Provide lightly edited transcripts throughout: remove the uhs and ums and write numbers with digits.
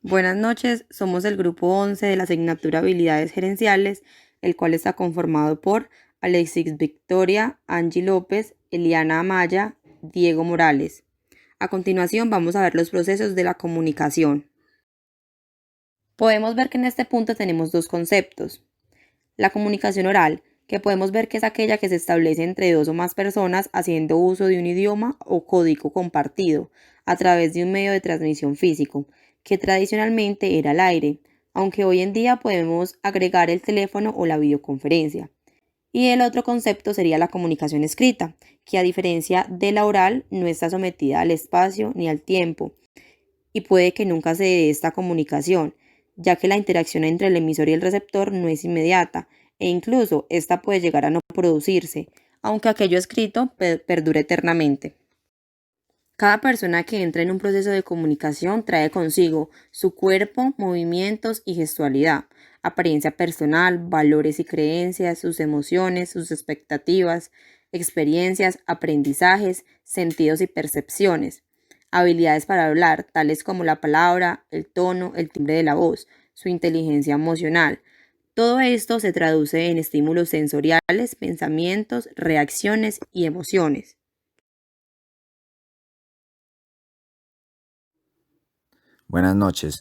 Buenas noches, somos el grupo 11 de la asignatura Habilidades Gerenciales, el cual está conformado por Alexis Victoria, Angie López, Eliana Amaya, Diego Morales. A continuación vamos a ver los procesos de la comunicación. Podemos ver que en este punto tenemos dos conceptos. La comunicación oral, que podemos ver que es aquella que se establece entre dos o más personas haciendo uso de un idioma o código compartido a través de un medio de transmisión físico, que tradicionalmente era el aire, aunque hoy en día podemos agregar el teléfono o la videoconferencia. Y el otro concepto sería la comunicación escrita, que a diferencia de la oral no está sometida al espacio ni al tiempo, y puede que nunca se dé esta comunicación, ya que la interacción entre el emisor y el receptor no es inmediata, e incluso esta puede llegar a no producirse, aunque aquello escrito perdure eternamente. Cada persona que entra en un proceso de comunicación trae consigo su cuerpo, movimientos y gestualidad, apariencia personal, valores y creencias, sus emociones, sus expectativas, experiencias, aprendizajes, sentidos y percepciones, habilidades para hablar, tales como la palabra, el tono, el timbre de la voz, su inteligencia emocional. Todo esto se traduce en estímulos sensoriales, pensamientos, reacciones y emociones. Buenas noches.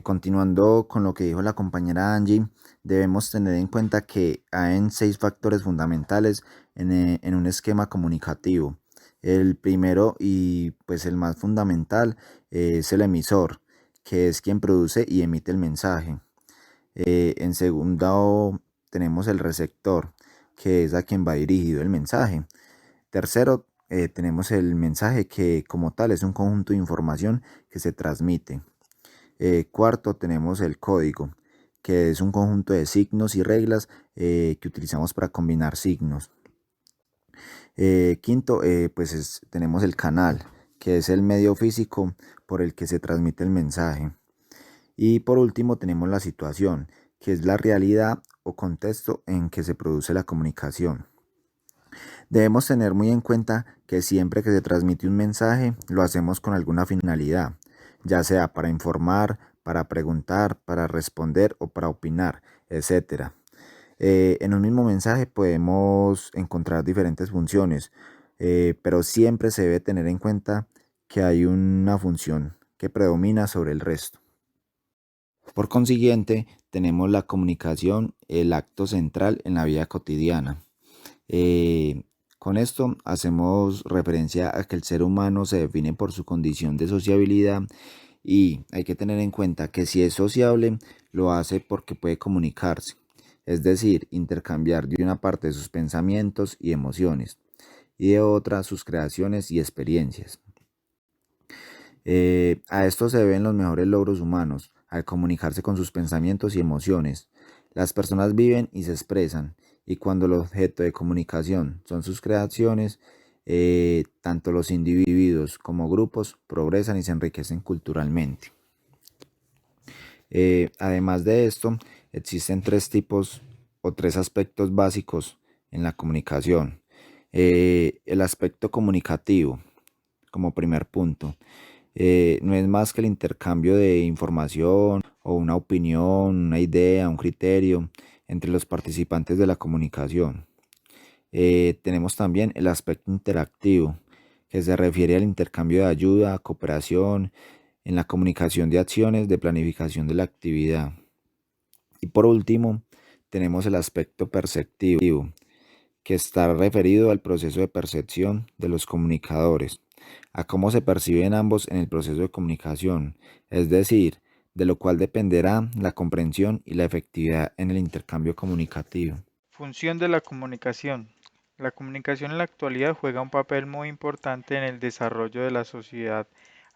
Continuando con lo que dijo la compañera Angie, debemos tener en cuenta que hay 6 factores fundamentales en un esquema comunicativo. El primero y pues el más fundamental es el emisor, que es quien produce y emite el mensaje. En segundo tenemos el receptor, que es a quien va dirigido el mensaje. Tercero, tenemos el mensaje que como tal es un conjunto de información que se transmite. Cuarto, tenemos el código, que es un conjunto de signos y reglas que utilizamos para combinar signos. Quinto, tenemos el canal, que es el medio físico por el que se transmite el mensaje. Y por último, tenemos la situación, que es la realidad o contexto en que se produce la comunicación. Debemos tener muy en cuenta que siempre que se transmite un mensaje, lo hacemos con alguna finalidad, ya sea para informar, para preguntar, para responder o para opinar, etc. En un mismo mensaje podemos encontrar diferentes funciones, pero siempre se debe tener en cuenta que hay una función que predomina sobre el resto. Por consiguiente, tenemos la comunicación, el acto central en la vida cotidiana. Eh, con esto hacemos referencia a que el ser humano se define por su condición de sociabilidad y hay que tener en cuenta que si es sociable, lo hace porque puede comunicarse, es decir, intercambiar de una parte sus pensamientos y emociones y de otra sus creaciones y experiencias. A esto se deben los mejores logros humanos, al comunicarse con sus pensamientos y emociones. Las personas viven y se expresan, y cuando el objeto de comunicación son sus creaciones, tanto los individuos como grupos progresan y se enriquecen culturalmente. Además de esto, existen 3 tipos o 3 aspectos básicos en la comunicación. El aspecto comunicativo, como primer punto. No es más que el intercambio de información o una opinión, una idea, un criterio entre los participantes de la comunicación. Tenemos también el aspecto interactivo, que se refiere al intercambio de ayuda, cooperación en la comunicación de acciones, de planificación de la actividad. Y por último, tenemos el aspecto perceptivo, que está referido al proceso de percepción de los comunicadores, a cómo se perciben ambos en el proceso de comunicación, es decir, de lo cual dependerá la comprensión y la efectividad en el intercambio comunicativo. Función de la comunicación. La comunicación en la actualidad juega un papel muy importante en el desarrollo de la sociedad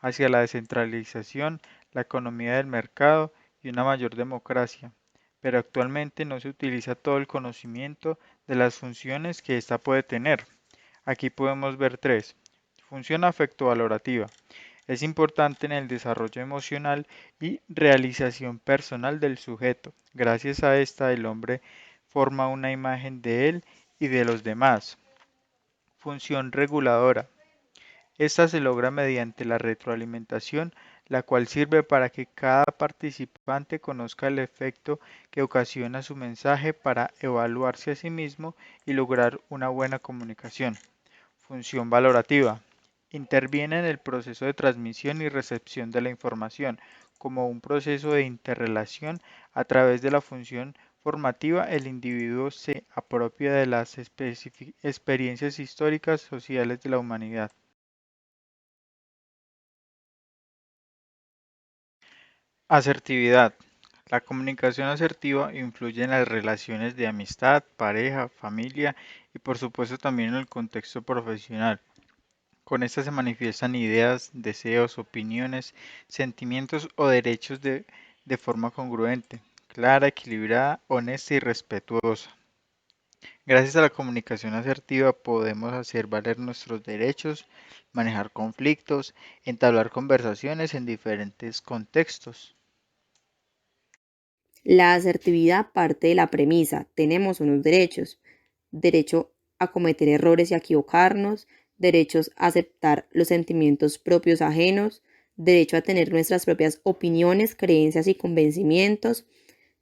hacia la descentralización, la economía del mercado y una mayor democracia, pero actualmente no se utiliza todo el conocimiento de las funciones que ésta puede tener. Aquí podemos ver tres. Función afecto-valorativa. Es importante en el desarrollo emocional y realización personal del sujeto. Gracias a esta, el hombre forma una imagen de él y de los demás. Función reguladora. Esta se logra mediante la retroalimentación, la cual sirve para que cada participante conozca el efecto que ocasiona su mensaje para evaluarse a sí mismo y lograr una buena comunicación. Función valorativa. Interviene en el proceso de transmisión y recepción de la información, como un proceso de interrelación. A través de la función formativa, el individuo se apropia de las experiencias históricas sociales de la humanidad. Asertividad. La comunicación asertiva influye en las relaciones de amistad, pareja, familia y por supuesto también en el contexto profesional. Con esta se manifiestan ideas, deseos, opiniones, sentimientos o derechos de forma congruente, clara, equilibrada, honesta y respetuosa. Gracias a la comunicación asertiva podemos hacer valer nuestros derechos, manejar conflictos, entablar conversaciones en diferentes contextos. La asertividad parte de la premisa, tenemos unos derechos, derecho a cometer errores y a equivocarnos, derechos a aceptar los sentimientos propios ajenos, derecho a tener nuestras propias opiniones, creencias y convencimientos,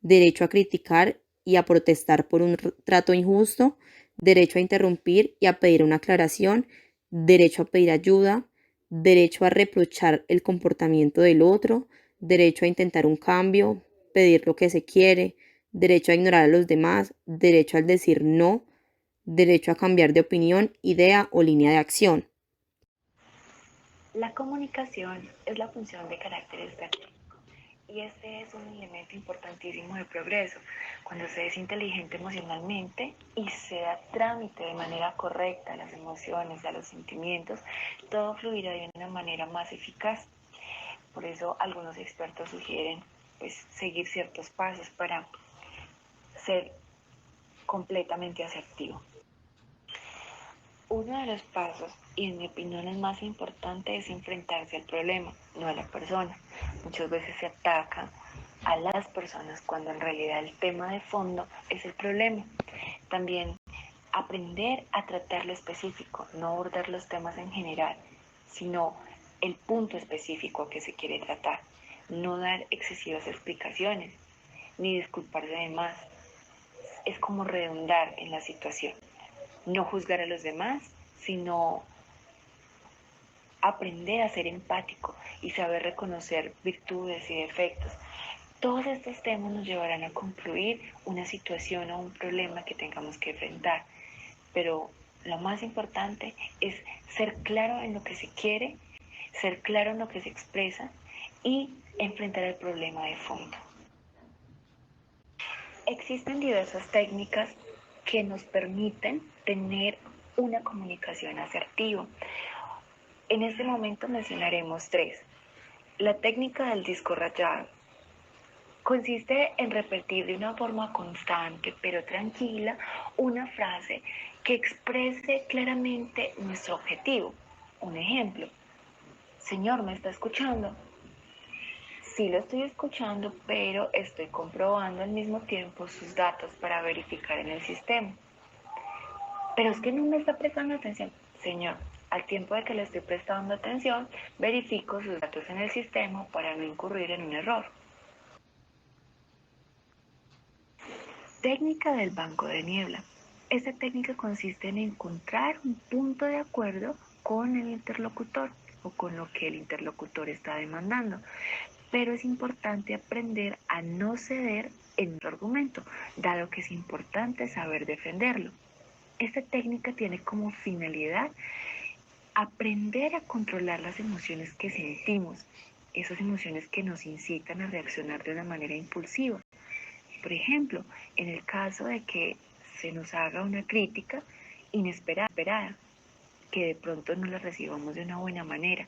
derecho a criticar y a protestar por un trato injusto, derecho a interrumpir y a pedir una aclaración, derecho a pedir ayuda, derecho a reprochar el comportamiento del otro, derecho a intentar un cambio, pedir lo que se quiere, derecho a ignorar a los demás, derecho al decir no, derecho a cambiar de opinión, idea o línea de acción. La comunicación es la función de carácter estratégico y este es un elemento importantísimo de progreso. Cuando se es inteligente emocionalmente y se da trámite de manera correcta a las emociones, a los sentimientos, todo fluirá de una manera más eficaz. Por eso algunos expertos sugieren seguir ciertos pasos para ser completamente asertivo. Uno de los pasos, y en mi opinión el más importante, es enfrentarse al problema, no a la persona. Muchas veces se ataca a las personas cuando en realidad el tema de fondo es el problema. También aprender a tratar lo específico, no abordar los temas en general, sino el punto específico que se quiere tratar. No dar excesivas explicaciones, ni disculparse de más. Es como redundar en la situación. No juzgar a los demás, sino aprender a ser empático y saber reconocer virtudes y defectos. Todos estos temas nos llevarán a concluir una situación o un problema que tengamos que enfrentar, pero lo más importante es ser claro en lo que se quiere, ser claro en lo que se expresa y enfrentar el problema de fondo. Existen diversas técnicas que nos permiten tener una comunicación asertiva. En este momento mencionaremos tres. La técnica del disco rayado consiste en repetir de una forma constante pero tranquila una frase que exprese claramente nuestro objetivo. Un ejemplo: Señor, ¿me está escuchando? Sí, lo estoy escuchando, pero estoy comprobando al mismo tiempo sus datos para verificar en el sistema. Pero es que no me está prestando atención. Señor, al tiempo de que le estoy prestando atención, verifico sus datos en el sistema para no incurrir en un error. Técnica del banco de niebla. Esta técnica consiste en encontrar un punto de acuerdo con el interlocutor o con lo que el interlocutor está demandando. Pero es importante aprender a no ceder en un argumento, dado que es importante saber defenderlo. Esta técnica tiene como finalidad aprender a controlar las emociones que sentimos, esas emociones que nos incitan a reaccionar de una manera impulsiva. Por ejemplo, en el caso de que se nos haga una crítica inesperada, que de pronto no la recibamos de una buena manera,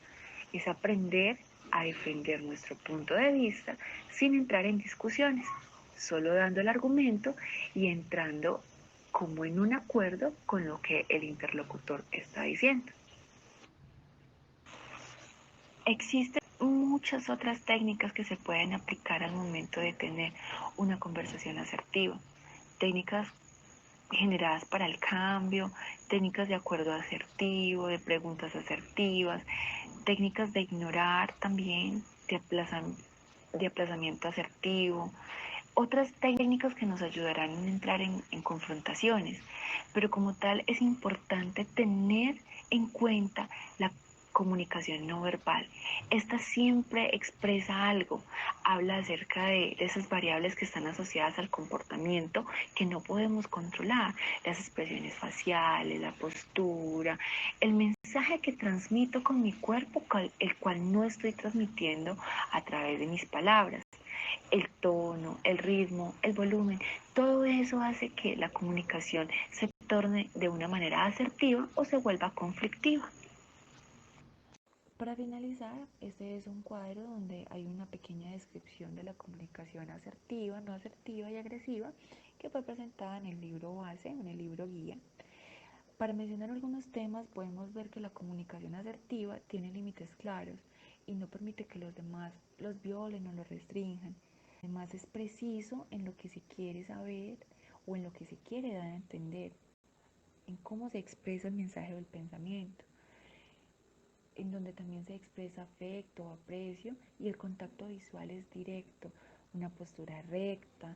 es aprender a defender nuestro punto de vista sin entrar en discusiones, solo dando el argumento y entrando como en un acuerdo con lo que el interlocutor está diciendo. Existen muchas otras técnicas que se pueden aplicar al momento de tener una conversación asertiva. Técnicas generadas para el cambio, técnicas de acuerdo asertivo, de preguntas asertivas, técnicas de ignorar también, de, de aplazamiento asertivo, otras técnicas que nos ayudarán a entrar en confrontaciones, pero como tal es importante tener en cuenta la comunicación no verbal. Esta siempre expresa algo, habla acerca de esas variables que están asociadas al comportamiento que no podemos controlar, las expresiones faciales, la postura, el mensaje que transmito con mi cuerpo, el cual no estoy transmitiendo a través de mis palabras, el tono, el ritmo, el volumen, todo eso hace que la comunicación se torne de una manera asertiva o se vuelva conflictiva. Para finalizar, este es un cuadro donde hay una pequeña descripción de la comunicación asertiva, no asertiva y agresiva que fue presentada en el libro base, en el libro guía. Para mencionar algunos temas, podemos ver que la comunicación asertiva tiene límites claros y no permite que los demás los violen o los restrinjan. Además, es preciso en lo que se quiere saber o en lo que se quiere dar a entender, en cómo se expresa el mensaje o el pensamiento, en donde también se expresa afecto, aprecio, y el contacto visual es directo, una postura recta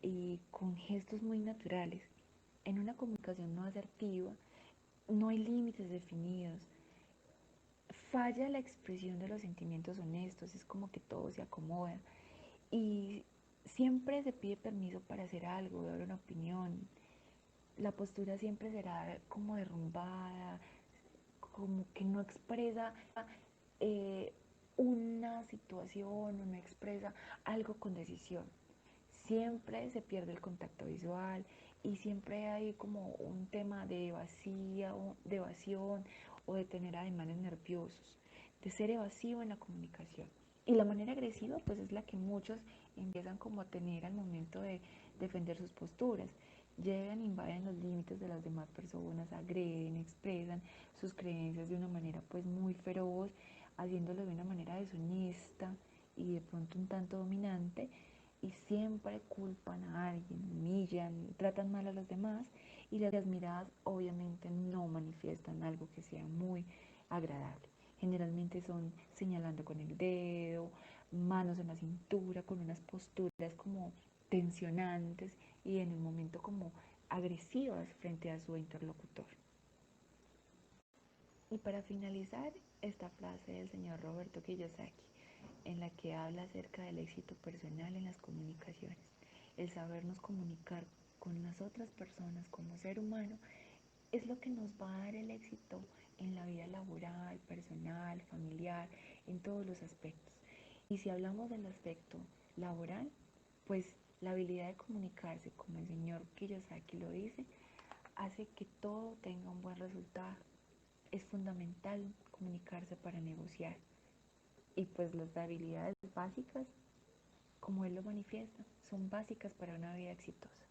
y con gestos muy naturales. En una comunicación no asertiva no hay límites definidos, falla la expresión de los sentimientos honestos, es como que todo se acomoda y siempre se pide permiso para hacer algo, dar una opinión. La postura siempre será como derrumbada, como que no expresa eh, una situación o no expresa algo con decisión. Siempre se pierde el contacto visual y siempre hay como un tema de evasión o de tener ademanes nerviosos, de ser evasivo en la comunicación. Y la manera agresiva pues es la que muchos empiezan como a tener al momento de defender sus posturas. Llegan, invaden los límites de las demás personas, agreden, expresan sus creencias de una manera pues muy feroz, haciéndolo de una manera deshonesta y de pronto un tanto dominante, y siempre culpan a alguien, humillan, tratan mal a los demás, y las miradas obviamente no manifiestan algo que sea muy agradable. Generalmente son señalando con el dedo, manos en la cintura, con unas posturas como tensionantes y en el momento como agresivas frente a su interlocutor. Y para finalizar, esta frase del señor Roberto Kiyosaki, en la que habla acerca del éxito personal en las comunicaciones. El sabernos comunicar con las otras personas como ser humano es lo que nos va a dar el éxito en la vida laboral, personal, familiar, en todos los aspectos. Y si hablamos del aspecto laboral, pues la habilidad de comunicarse, como el señor Kiyosaki lo dice, hace que todo tenga un buen resultado. Es fundamental comunicarse para negociar. Y pues las habilidades básicas, como él lo manifiesta, son básicas para una vida exitosa.